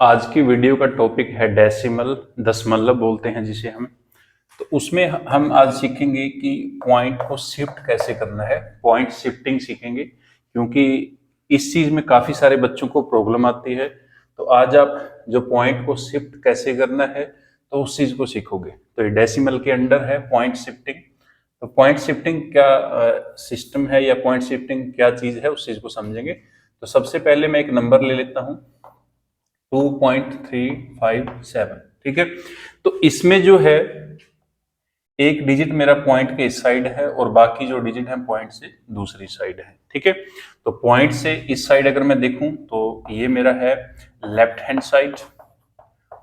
आज की वीडियो का टॉपिक है डेसिमल, दशमलव बोलते हैं जिसे हम। तो उसमें हम आज सीखेंगे कि पॉइंट को शिफ्ट कैसे करना है, पॉइंट शिफ्टिंग सीखेंगे, क्योंकि इस चीज में काफी सारे बच्चों को प्रॉब्लम आती है। तो आज आप जो पॉइंट को शिफ्ट कैसे करना है तो उस चीज को सीखोगे। तो ये डेसिमल के अंडर है पॉइंट शिफ्टिंग। तो पॉइंट शिफ्टिंग क्या सिस्टम है या पॉइंट शिफ्टिंग क्या चीज है उस चीज को समझेंगे। तो सबसे पहले मैं एक नंबर ले लेता हूं 2.357, ठीक है। तो इसमें जो है एक डिजिट मेरा पॉइंट के इस साइड है और बाकी जो डिजिट है पॉइंट से दूसरी साइड है, ठीक है। तो पॉइंट से इस साइड अगर मैं देखूं तो ये मेरा है लेफ्ट हैंड साइड,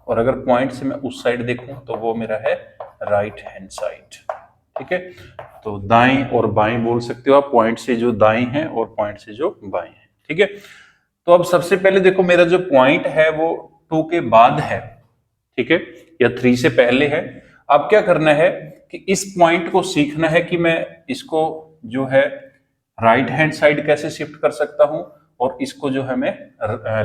और अगर पॉइंट से मैं उस साइड देखूं तो वो मेरा है राइट हैंड साइड, ठीक है। तो दाएं और बाएं बोल सकते हो आप, पॉइंट से जो दाएं है और पॉइंट से जो बाएं है, ठीक है। तो अब सबसे पहले देखो मेरा जो पॉइंट है वो 2 के बाद है, ठीक है, या 3 से पहले है। अब क्या करना है कि इस पॉइंट को सीखना है कि मैं इसको जो है राइट हैंड साइड कैसे शिफ्ट कर सकता हूं और इसको जो है मैं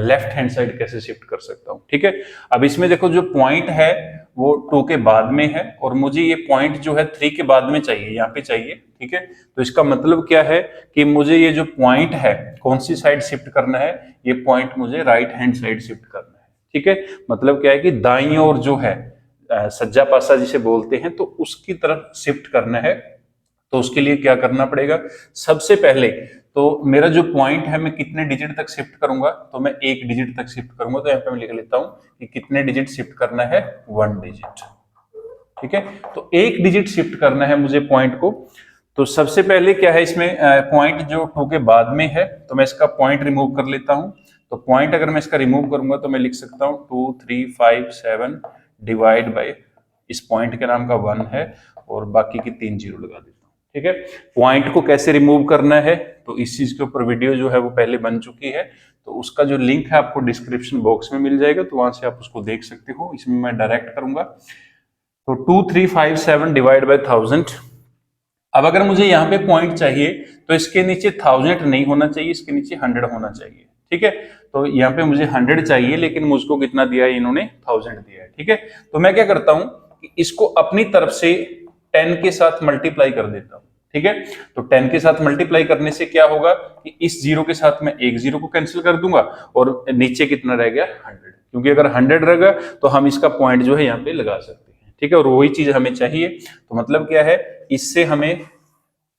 लेफ्ट हैंड साइड कैसे शिफ्ट कर सकता हूं, ठीक है। अब इसमें देखो जो पॉइंट है वो 2 के बाद में है और मुझे ये पॉइंट जो है 3 के बाद में चाहिए, यहाँ पे चाहिए, ठीक है। तो इसका मतलब क्या है कि मुझे ये जो पॉइंट है कौन सी साइड शिफ्ट करना है, ये पॉइंट मुझे राइट हैंड साइड शिफ्ट करना है, ठीक है। मतलब क्या है कि दाईं ओर जो है सज्जा पासा जिसे बोलते हैं तो उसकी तरफ शिफ्ट करना है। तो उसके लिए क्या करना पड़ेगा, सबसे पहले तो मेरा जो पॉइंट है मैं कितने डिजिट तक शिफ्ट करूंगा, तो मैं 1 डिजिट तक शिफ्ट करूंगा। तो यहाँ पे मैं लिख लेता हूं कि कितने डिजिट शिफ्ट करना है, 1 डिजिट, ठीक है। तो 1 डिजिट शिफ्ट करना है मुझे पॉइंट को। तो सबसे पहले क्या है इसमें पॉइंट जो 2 के बाद में है तो मैं इसका पॉइंट रिमूव कर लेता हूं। तो पॉइंट अगर मैं इसका रिमूव करूंगा तो मैं लिख सकता हूं 2357 डिवाइड बाय इस पॉइंट के नाम का 1 है और बाकी की 3 जीरो लगा देता हूं, ठीक है। पॉइंट को कैसे रिमूव करना है तो इस चीज के ऊपर वीडियो जो है वो पहले बन चुकी है, तो उसका जो लिंक है आपको डिस्क्रिप्शन बॉक्स में मिल जाएगा, तो वहां से आप उसको देख सकते हो। इसमें मैं डायरेक्ट करूंगा। तो 2357 डिवाइड बाय 1000। अब अगर मुझे यहाँ पे पॉइंट चाहिए तो इसके नीचे 1000 नहीं होना चाहिए, इसके नीचे 100 होना चाहिए, ठीक है। तो यहाँ पे मुझे 100 चाहिए लेकिन मुझको कितना दिया है इन्होंने, 1000 दिया है, ठीक है। तो मैं क्या करता हूं कि इसको अपनी तरफ से 10 के साथ मल्टीप्लाई कर देता हूं, ठीक है। तो 10 के साथ मल्टीप्लाई करने से क्या होगा कि इस जीरो के साथ मैं एक जीरो को कैंसिल कर दूंगा और नीचे कितना रह गया, 100, क्योंकि अगर 100 रहेगा तो हम इसका पॉइंट जो है यहाँ पे लगा सकते हैं, ठीक है। और वही चीज हमें चाहिए। तो मतलब क्या है, इससे हमें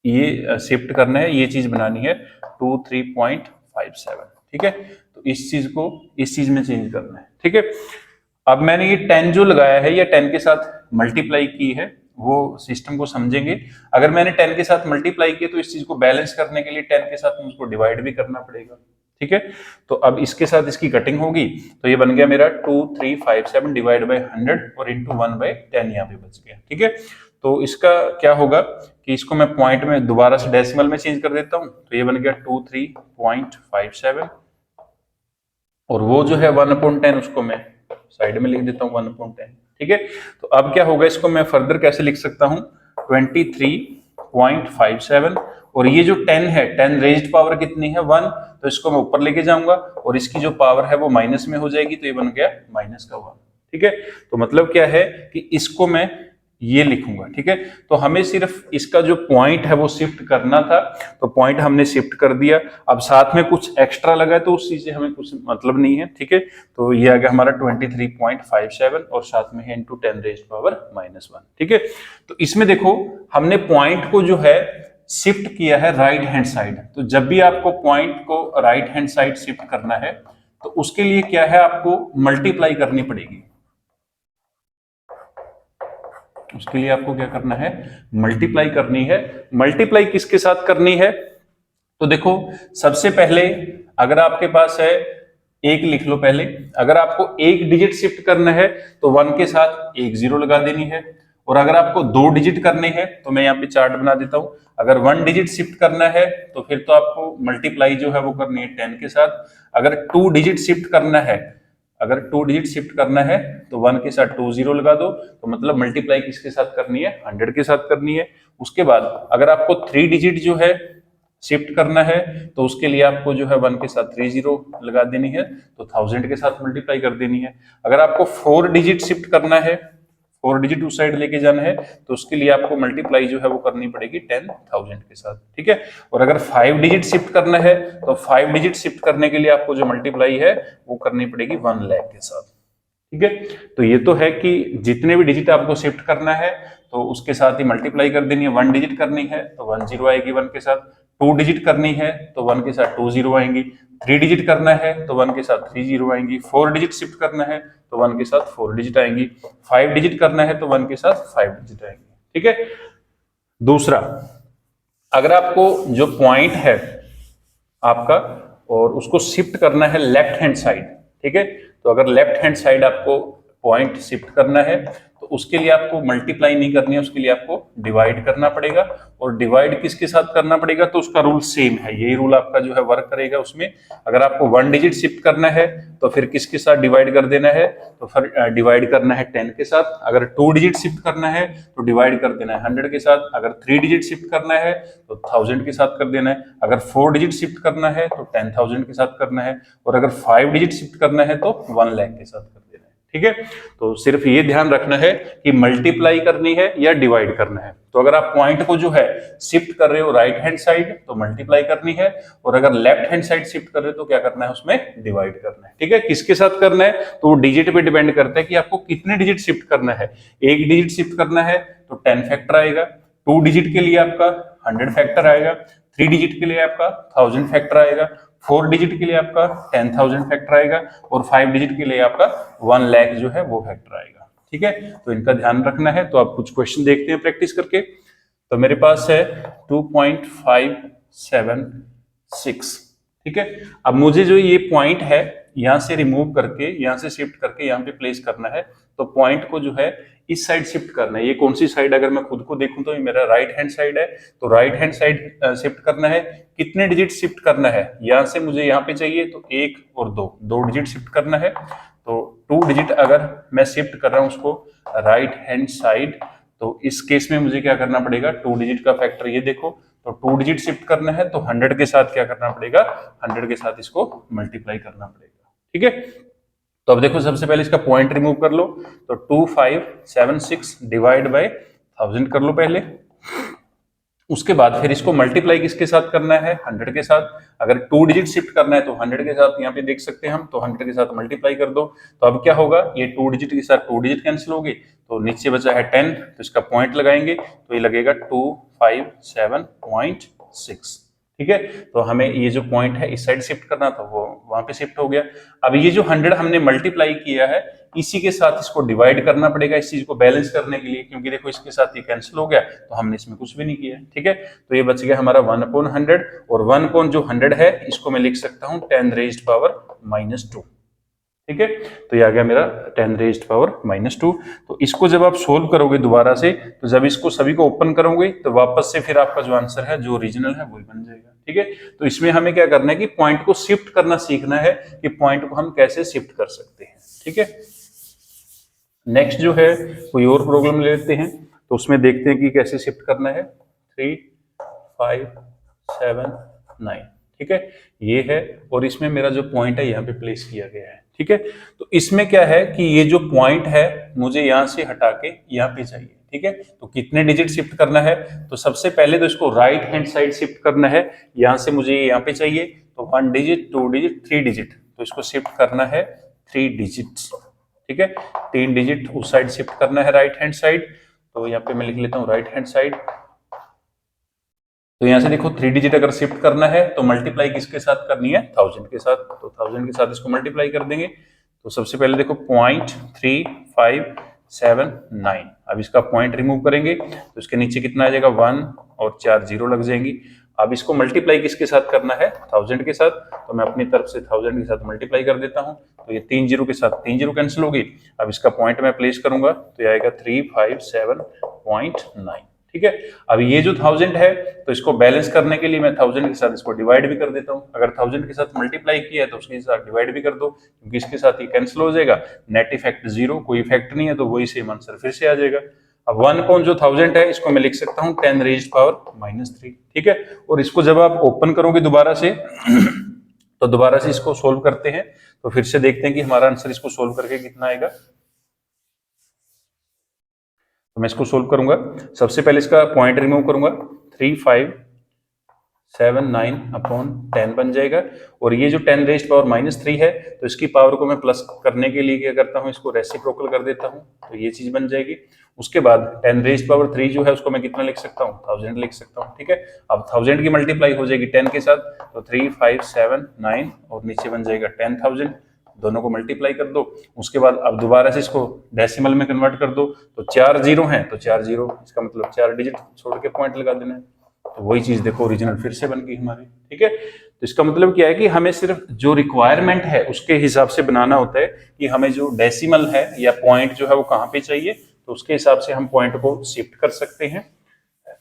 ये शिफ्ट करना है, ये चीज बनानी है 23.57, ठीक है। तो इस चीज को इस चीज में चेंज करना है, ठीक है। अब मैंने ये 10 जो लगाया है या 10 के साथ मल्टीप्लाई की है वो सिस्टम को समझेंगे। अगर मैंने 10 के साथ मल्टीप्लाई किया तो इस चीज को बैलेंस करने के लिए 10 के साथ मुझको डिवाइड भी करना पड़ेगा, ठीक है। तो अब इसके साथ इसकी कटिंग होगी तो ये बन गया मेरा 2357 डिवाइड बाय 100 और इंटू 1/10 यहाँ पे बच गया, ठीक है। तो इसका क्या होगा कि इसको मैं पॉइंट में दोबारा से डेसिमल में चेंज कर देता हूं, तो ये बन गया 23.57 और वो जो है 1/10 उसको मैं साइड में लिख देता हूँ 1/10, ठीक है। तो अब क्या होगा, इसको मैं फर्दर कैसे लिख सकता हूँ 23.57 और ये जो 10 है, 10 रेज्ड पावर कितनी है, 1, तो इसको मैं ऊपर लेके जाऊंगा और इसकी जो पावर है वो माइनस में हो जाएगी, तो ये बन गया माइनस का 1, ठीक है। तो मतलब क्या है कि इसको मैं ये लिखूंगा, ठीक है। तो हमें सिर्फ इसका जो पॉइंट है वो शिफ्ट करना था, तो पॉइंट हमने शिफ्ट कर दिया। अब साथ में कुछ एक्स्ट्रा लगा है तो उस चीज से हमें कुछ मतलब नहीं है, ठीक है। तो ये आ गया हमारा 23.57 और साथ में है इंटू 10 रेज्ड पावर -1, ठीक है। तो इसमें देखो हमने पॉइंट को जो है शिफ्ट किया है राइट हैंड साइड। तो जब भी आपको पॉइंट को राइट हैंड साइड शिफ्ट करना है तो उसके लिए क्या है, आपको मल्टीप्लाई करनी पड़ेगी। उसके लिए आपको क्या करना है, मल्टीप्लाई करनी है। मल्टीप्लाई किसके साथ करनी है, तो देखो सबसे पहले अगर आपके पास है एक लिख लो पहले, अगर आपको एक डिजिट शिफ्ट करना है तो 1 के साथ एक जीरो लगा देनी है, और अगर आपको 2 डिजिट करने हैं तो मैं यहाँ पे चार्ट बना देता हूं। अगर 1 डिजिट शिफ्ट करना है तो फिर तो आपको मल्टीप्लाई जो है वो करनी है 10 के साथ। अगर 2 डिजिट शिफ्ट करना है, अगर 2 डिजिट शिफ्ट करना है तो 1 के साथ 2 जीरो लगा दो, तो मतलब मल्टीप्लाई किसके साथ करनी है, 100 के साथ करनी है। उसके बाद अगर आपको 3 डिजिट जो है शिफ्ट करना है तो उसके लिए आपको जो है 1 के साथ 3 जीरो लगा देनी है, तो 1000 के साथ मल्टीप्लाई कर देनी है। अगर आपको 4 डिजिट शिफ्ट करना है, 4 डिजिट उस साइड लेके जाना है, तो उसके लिए आपको मल्टीप्लाई जो है वो करनी पड़ेगी 10,000 के साथ, ठीक है। और अगर 5 डिजिट शिफ्ट करना है तो 5 डिजिट शिफ्ट करने के लिए आपको जो मल्टीप्लाई है वो करनी पड़ेगी 1 लाख के साथ, ठीक है। तो ये तो है कि जितने भी डिजिट आपको शिफ्ट करना है तो उसके साथ ही मल्टीप्लाई कर देनी है। 1 डिजिट करनी है तो 1 जीरो आएगी 1 के साथ, 2 डिजिट करनी है तो 1 के साथ 2 जीरो आएंगी, 3 डिजिट करना है तो 1 के साथ 3 जीरो आएंगी, 4 डिजिट शिफ्ट करना है तो 1 के साथ 4 डिजिट आएंगी, 5 डिजिट करना है तो 1 के साथ 5 डिजिट आएंगी, ठीक है। दूसरा, अगर आपको जो पॉइंट है आपका और उसको शिफ्ट करना है लेफ्ट हैंड साइड, ठीक है, तो अगर लेफ्ट हैंड साइड आपको पॉइंट शिफ्ट करना है तो उसके लिए आपको मल्टीप्लाई नहीं करनी है, उसके लिए आपको डिवाइड करना पड़ेगा। और डिवाइड किसके साथ करना पड़ेगा, तो उसका रूल सेम है, यही रूल आपका जो है वर्क करेगा उसमें। अगर आपको 1 डिजिट शिफ्ट करना है तो फिर किसके साथ डिवाइड कर देना है, तो फिर डिवाइड करना है 10 के साथ। अगर 2 डिजिट शिफ्ट करना है तो डिवाइड कर देना है 100 के साथ। अगर 3 डिजिट शिफ्ट करना है तो 1000 के साथ कर देना है। अगर 4 डिजिट शिफ्ट करना है तो 10,000 के साथ करना है। और अगर 5 डिजिट शिफ्ट करना है तो 1 लाख के साथ कर देना है, ठीक है। तो सिर्फ ये ध्यान रखना है कि मल्टीप्लाई करनी है या डिवाइड करना है। तो अगर आप पॉइंट को जो है शिफ्ट कर रहे हो राइट हैंड साइड तो मल्टीप्लाई करनी है, और अगर लेफ्ट हैंड साइड शिफ्ट कर रहे हो तो क्या करना है, उसमें डिवाइड करना है, ठीक है। किसके साथ करना है, तो वो डिजिट पे डिपेंड करता है कि आपको कितने डिजिट शिफ्ट करना है। 1 डिजिट शिफ्ट करना है तो 10 फैक्टर आएगा, 2 डिजिट के लिए आपका 100 फैक्टर आएगा, 3 डिजिट के लिए आपका 1000 फैक्टर आएगा, 4 डिजिट के लिए आपका 10,000 फैक्टर आएगा, और 5 डिजिट के लिए आपका 1 लाख जो है वो फैक्टर आएगा, ठीक है। तो इनका ध्यान रखना है। तो आप कुछ क्वेश्चन देखते हैं प्रैक्टिस करके। तो मेरे पास है 2.576, ठीक है। अब मुझे जो ये पॉइंट है यहां से रिमूव करके, यहां से शिफ्ट करके यहाँ पे प्लेस करना है। तो पॉइंट को जो है इस साइड शिफ्ट करना है। ये कौन सी साइड, अगर मैं खुद को देखूं तो ये मेरा राइट हैंड साइड है, तो राइट हैंड साइड शिफ्ट करना है। कितने डिजिट शिफ्ट करना है, यहां से मुझे यहाँ पे चाहिए तो 1 और 2 डिजिट शिफ्ट करना है। तो 2 डिजिट अगर मैं शिफ्ट कर रहा हूं उसको राइट हैंड साइड, तो इस केस में मुझे क्या करना पड़ेगा, 2 डिजिट का फैक्टर ये देखो, तो 2 डिजिट शिफ्ट करना है तो 100 के साथ क्या करना पड़ेगा, 100 के साथ इसको मल्टीप्लाई करना पड़ेगा, ठीक है। तो अब देखो सबसे पहले इसका पॉइंट रिमूव कर लो, तो 2576 डिवाइड बाय 1000 कर लो पहले। उसके बाद फिर इसको मल्टीप्लाई किसके साथ करना है, 100 के साथ। अगर 2 डिजिट शिफ्ट करना है तो 100 के साथ, यहाँ पे देख सकते हैं हम, तो 100 के साथ मल्टीप्लाई कर दो। तो अब क्या होगा, ये 2 डिजिट के साथ 2 डिजिट कैंसिल होगी, तो नीचे बचा है 10, तो इसका पॉइंट लगाएंगे तो ये लगेगा 257.6, ठीक है। तो हमें ये जो पॉइंट है इस साइड शिफ्ट करना था, वो वहां पे शिफ्ट हो गया। अब ये जो 100 हमने मल्टीप्लाई किया है इसी के साथ इसको डिवाइड करना पड़ेगा इस चीज को बैलेंस करने के लिए, क्योंकि देखो इसके साथ ये कैंसिल हो गया तो हमने इसमें कुछ भी नहीं किया, ठीक है। तो ये बच गया हमारा 1/100, और 1/100 है इसको मैं लिख सकता हूं 10 रेज्ड पावर -2, ठीक है। तो ये आ गया मेरा 10 रेज्ड पावर -2। तो इसको जब आप सोल्व करोगे दोबारा से, तो जब इसको सभी को ओपन करोगे तो वापस से फिर आपका जो आंसर है जो ओरिजिनल है वही बन जाएगा, ठीक है। तो इसमें हमें क्या करना है कि पॉइंट को शिफ्ट करना सीखना है कि पॉइंट को हम कैसे शिफ्ट कर सकते हैं, ठीक है। नेक्स्ट जो है कोई और प्रॉब्लम ले लेते हैं, तो उसमें देखते हैं कि कैसे शिफ्ट करना है। 3, 5, 7, 9, ठीक है, ये है। और इसमें मेरा जो पॉइंट है यहाँ पे प्लेस किया गया है, ठीक है। तो इसमें क्या है कि ये जो पॉइंट है मुझे यहाँ से हटा के यहाँ पे चाहिए, ठीक है। तो कितने डिजिट शिफ्ट करना है, तो सबसे पहले तो इसको राइट हैंड साइड शिफ्ट करना है। यहाँ से मुझे यहाँ पे चाहिए, तो 1 डिजिट, 2 डिजिट, 3 डिजिट, तो इसको शिफ्ट करना है 3 डिजिट्स, ठीक है। 3 डिजिट उस साइड शिफ्ट करना है राइट हैंड साइड। तो यहाँ पे मैं लिख लेता हूँ राइट हैंड साइड। तो यहाँ से देखो 3 डिजिट अगर शिफ्ट करना है तो मल्टीप्लाई किसके साथ करनी है, 1000 के साथ। तो 1000 के साथ इसको मल्टीप्लाई कर देंगे। तो सबसे पहले देखो 0.3579, अब इसका पॉइंट रिमूव करेंगे तो इसके नीचे कितना आ जाएगा, 1 और 4 जीरो लग जाएंगी। अब इसको मल्टीप्लाई किसके साथ करना है, 1000 के साथ। तो मैं अपनी तरफ से 1000 के साथ मल्टीप्लाई कर देता हूं। तो ये 3 जीरो के साथ 3 जीरो कैंसिल होगी। अब इसका पॉइंट मैं प्लेस करूंगा तो ये आएगा 357.9, ठीक है। अब ये जो 1000 है तो इसको बैलेंस करने के लिए मैं 1000 के साथ इसको डिवाइड भी कर देता हूं। अगर 1000 के साथ मल्टीप्लाई किया है तो उसके साथ डिवाइड भी कर दो, क्योंकि इसके साथ ये कैंसिल हो जाएगा। नेट इफेक्ट 0, कोई इफेक्ट नहीं है, तो वही सेम आंसर फिर से आ जाएगा। अब 1 जो 1000 है इसको मैं लिख सकता हूँ 10 रेज़्ड पावर -3, ठीक है। और इसको जब आप ओपन करोगे दोबारा से तो दोबारा से इसको सोल्व करते हैं, तो फिर से देखते हैं कि हमारा आंसर इसको सोल्व करके कितना आएगा। तो मैं इसको सोल्व करूंगा, सबसे पहले इसका पॉइंट रिमूव करूंगा, 3579/10 बन जाएगा। और ये जो 10 रेज़्ड पावर -3 है तो इसकी पावर को मैं प्लस करने के लिए क्या करता हूँ, इसको रेसिप्रोकल कर देता हूँ, तो ये चीज बन जाएगी। उसके बाद 10 रेज़्ड पावर 3 जो है उसको मैं कितना लिख सकता हूँ, 1000 लिख सकता हूँ, ठीक है। अब 1000 की मल्टीप्लाई हो जाएगी 10 के साथ, तो 3579 और नीचे बन जाएगा 10,000, दोनों को मल्टीप्लाई कर दो। उसके बाद अब दोबारा से इसको डेसिमल में कन्वर्ट कर दो, तो 4 जीरो हैं तो 4 जीरो, इसका मतलब 4 डिजिट छोड़ के पॉइंट लगा देना है, तो वही चीज देखो ओरिजिनल फिर से बन गई हमारी, ठीक है। तो इसका मतलब क्या है कि हमें सिर्फ जो रिक्वायरमेंट है उसके हिसाब से बनाना होता है कि हमें जो डेसिमल है या पॉइंट जो है वो कहाँ पे चाहिए, तो उसके हिसाब से हम पॉइंट को शिफ्ट कर सकते हैं,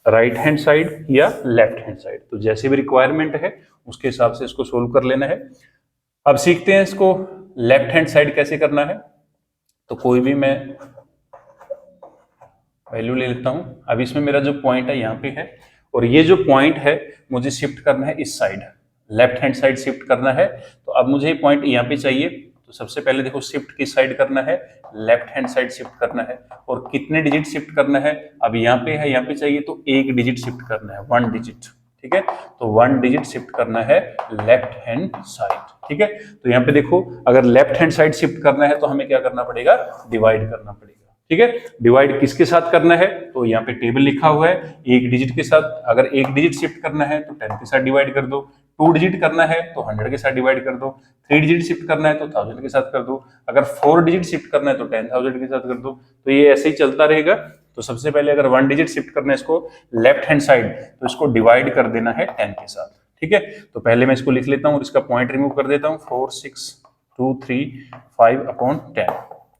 राइट हैंड साइड या लेफ्ट हैंड साइड। तो जैसे भी रिक्वायरमेंट है उसके हिसाब से इसको सोल्व कर लेना है। अब सीखते हैं इसको लेफ्ट हैंड साइड कैसे करना है। तो कोई भी मैं वैल्यू ले लेता हूं। अब इसमें मेरा जो पॉइंट है यहाँ पे है, और ये जो पॉइंट है मुझे शिफ्ट करना है इस side, left hand side shift करना है। तो अब मुझे पॉइंट यहाँ पे चाहिए, तो सबसे पहले देखो शिफ्ट किस साइड करना है, लेफ्ट हैंड साइड शिफ्ट करना है। और कितने डिजिट शिफ्ट करना है, अब यहाँ पे है, यहाँ पे चाहिए तो एक डिजिट शिफ्ट करना है, 1 डिजिट, ठीक है। तो 1 डिजिट शिफ्ट करना है लेफ्ट हैंड साइड, ठीक है। तो यहाँ पे देखो अगर लेफ्ट हैंड साइड शिफ्ट करना है तो हमें क्या करना पड़ेगा, डिवाइड करना पड़ेगा, ठीक है। डिवाइड किसके साथ करना है, तो यहाँ पे टेबल लिखा हुआ है, एक डिजिट के साथ। अगर एक डिजिट शिफ्ट करना है तो 10 के साथ डिवाइड कर दो, 2 डिजिट करना है तो 100 के साथ डिवाइड कर दो, 3 डिजिट शिफ्ट करना है तो 1000 के साथ कर दो, अगर 4 डिजिट शिफ्ट करना है तो 10,000 के साथ कर दो। तो ये ऐसे ही चलता रहेगा। तो सबसे पहले अगर 1 डिजिट शिफ्ट करना है इसको लेफ्ट हैंड साइड, तो इसको डिवाइड कर देना है 10 के साथ, ठीक है। तो पहले मैं इसको लिख लेता हूँ और इसका पॉइंट रिमूव कर देता हूँ, 4,6,2,3,5/10,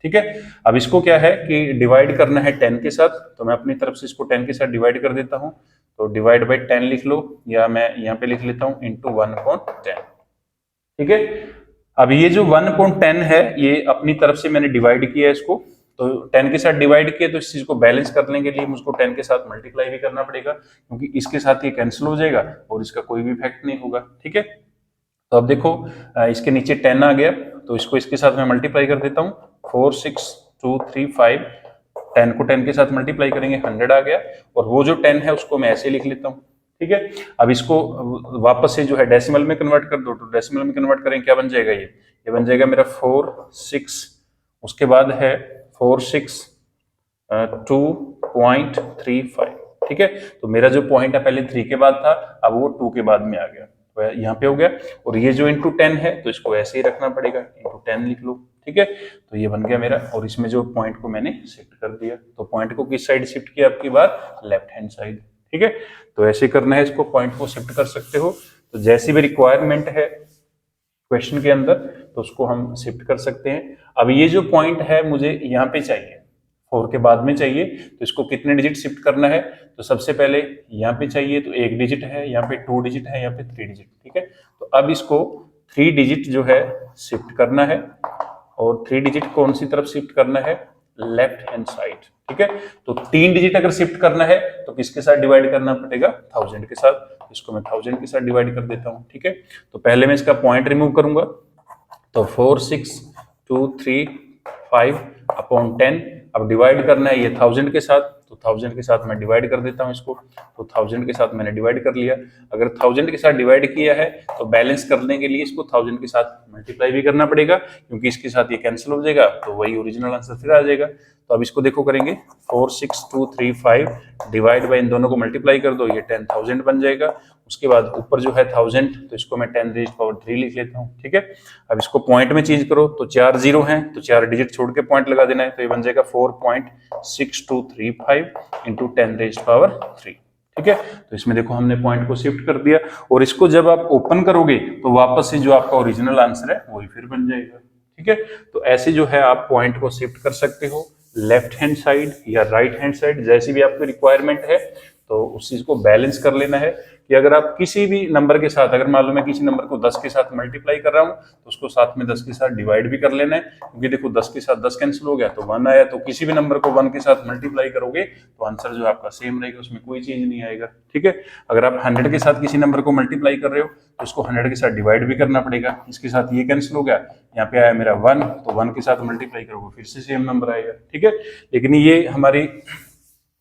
ठीक है। अब इसको क्या है कि डिवाइड करना है 10 के साथ, तो मैं अपनी तरफ से इसको 10 के साथ डिवाइड कर देता हूँ। तो डिवाइड बाई 10 लिख लो, या मैं यहाँ पे लिख लेता हूँ इंटू 1/10, ठीक है। अब ये जो 1/10 है ये अपनी तरफ से मैंने डिवाइड किया है इसको, तो 10 के साथ डिवाइड किया, तो इस चीज को बैलेंस करने के लिए मुझको 10 के साथ मल्टीप्लाई भी करना पड़ेगा, क्योंकि इसके साथ ये कैंसिल हो जाएगा और इसका कोई भी इफेक्ट नहीं होगा, ठीक है। तो अब देखो इसके नीचे 10 आ गया, तो इसको इसके साथ मैं मल्टीप्लाई कर देता हूँ, 4,6,2,3,5, 10 को 10 के साथ मल्टीप्लाई करेंगे 100 आ गया, और वो जो 10 है उसको मैं ऐसे लिख लेता हूँ, ठीक है। अब इसको वापस से जो है डेसिमल में कन्वर्ट कर दो, तो डेसिमल में कन्वर्ट करेंगे क्या बन जाएगा, ये बन जाएगा मेरा 4,6, उसके बाद है 4,6,2.35, ठीक है। तो मेरा जो पॉइंट है पहले 3 के बाद था, अब वो 2 के बाद में आ गया, तो यहाँ पे हो गया। और ये जो इंटू 10 है तो इसको ऐसे ही रखना पड़ेगा, इंटू 10 लिख लो, ठीक है। तो ये बन गया मेरा, और इसमें जो पॉइंट को मैंने शिफ्ट कर दिया, तो पॉइंट को किस साइड शिफ्ट किया आपकी बार, लेफ्ट हैंड साइड, ठीक है। तो ऐसे करना है इसको, पॉइंट को शिफ्ट कर सकते हो। तो जैसी भी रिक्वायरमेंट है क्वेश्चन के अंदर तो उसको हम शिफ्ट कर सकते हैं। अब ये जो पॉइंट है मुझे यहाँ पे चाहिए, 4 के बाद में चाहिए, तो इसको कितने डिजिट शिफ्ट करना है, तो सबसे पहले यहाँ पे चाहिए तो 1 डिजिट है, यहाँ पे 2 डिजिट है, यहाँ पे 3 डिजिट, ठीक है। तो अब इसको 3 डिजिट जो है शिफ्ट करना है, और 3 डिजिट कौन सी तरफ शिफ्ट करना है, लेफ्ट हैंड साइड, ठीक है। तो 3 डिजिट अगर शिफ्ट करना है तो किसके साथ डिवाइड करना पड़ेगा, 1000 के साथ। इसको मैं 1000 के साथ डिवाइड कर देता हूँ, ठीक है। तो पहले मैं इसका पॉइंट रिमूव करूंगा, तो 4,6,2,3,5/10, अब डिवाइड करना है ये 1000 के साथ, तो 1000 के साथ मैं डिवाइड कर देता हूँ इसको, तो 1000 के साथ मैंने डिवाइड कर लिया। अगर 1000 के साथ डिवाइड किया है तो बैलेंस करने के लिए इसको 1000 के साथ मल्टीप्लाई भी करना पड़ेगा, क्योंकि इसके साथ ये कैंसिल हो जाएगा, तो वही ओरिजिनल आंसर फिर आ जाएगा। तो अब इसको देखो करेंगे, 4,6,2,3,5 डिवाइड बाई इन दोनों को मल्टीप्लाई कर दो, ये 10,000 बन जाएगा। उसके बाद ऊपर जो है 1000, तो इसको मैं 10 रेज़्ड पावर 3 लिख लेता हूँ, ठीक है। अब इसको पॉइंट में चेंज करो, तो 4 जीरो हैं तो 4 डिजिट छोड़ के पॉइंट लगा देना है, तो ये बन जाएगा 4.6235 इंटू 10 रेज़्ड पावर 3, ठीक है। तो इसमें देखो हमने पॉइंट को शिफ्ट कर दिया, और इसको जब आप ओपन करोगे तो वापस से जो आपका ओरिजिनल आंसर है वही फिर बन जाएगा, ठीक है। तो ऐसे जो है आप पॉइंट को शिफ्ट कर सकते हो लेफ्ट हैंड साइड या राइट हैंड साइड, जैसी भी आपकी रिक्वायरमेंट है, तो उस चीज को बैलेंस कर लेना है। कि अगर आप किसी भी नंबर के साथ, अगर मान लो मैं किसी नंबर को 10 के साथ मल्टीप्लाई कर रहा हूँ तो उसको साथ में 10 के साथ डिवाइड भी कर लेना है, क्योंकि देखो 10 के साथ 10 कैंसिल हो गया तो 1 आया, तो किसी भी नंबर को 1 के साथ मल्टीप्लाई करोगे तो आंसर जो आपका सेम रहेगा, उसमें कोई चेंज नहीं आएगा। ठीक है, अगर आप 100 के साथ किसी नंबर को मल्टीप्लाई कर रहे हो तो उसको 100 के साथ डिवाइड भी करना पड़ेगा, इसके साथ ये कैंसिल हो गया, यहाँ पे आया मेरा 1, तो 1 के साथ मल्टीप्लाई करोगे फिर से सेम नंबर आएगा। ठीक है, लेकिन ये हमारी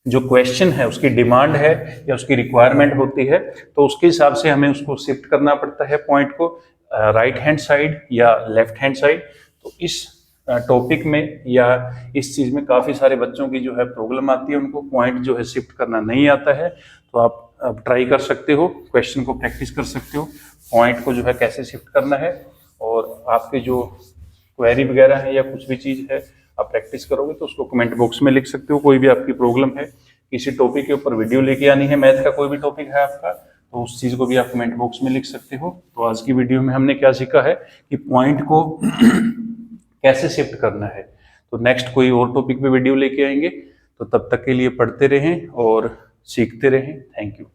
जो क्वेश्चन है उसकी डिमांड है या उसकी रिक्वायरमेंट होती है, तो उसके हिसाब से हमें उसको शिफ्ट करना पड़ता है पॉइंट को राइट हैंड साइड या लेफ्ट हैंड साइड। तो इस टॉपिक में या इस चीज में काफी सारे बच्चों की जो है प्रॉब्लम आती है, उनको पॉइंट जो है शिफ्ट करना नहीं आता है, तो आप ट्राई कर सकते हो, क्वेश्चन को प्रैक्टिस कर सकते हो, पॉइंट को जो है कैसे शिफ्ट करना है, और आपके जो क्वेरी वगैरह है या कुछ भी चीज है आप प्रैक्टिस करोगे तो उसको कमेंट बॉक्स में लिख सकते हो। कोई भी आपकी प्रॉब्लम है, किसी टॉपिक के ऊपर वीडियो लेके आनी है, मैथ का कोई भी टॉपिक है आपका, तो उस चीज को भी आप कमेंट बॉक्स में लिख सकते हो। तो आज की वीडियो में हमने क्या सीखा है कि पॉइंट को कैसे शिफ्ट करना है। तो नेक्स्ट कोई और टॉपिक पे वीडियो लेके आएंगे, तो तब तक के लिए पढ़ते रहें और सीखते रहें। Thank you.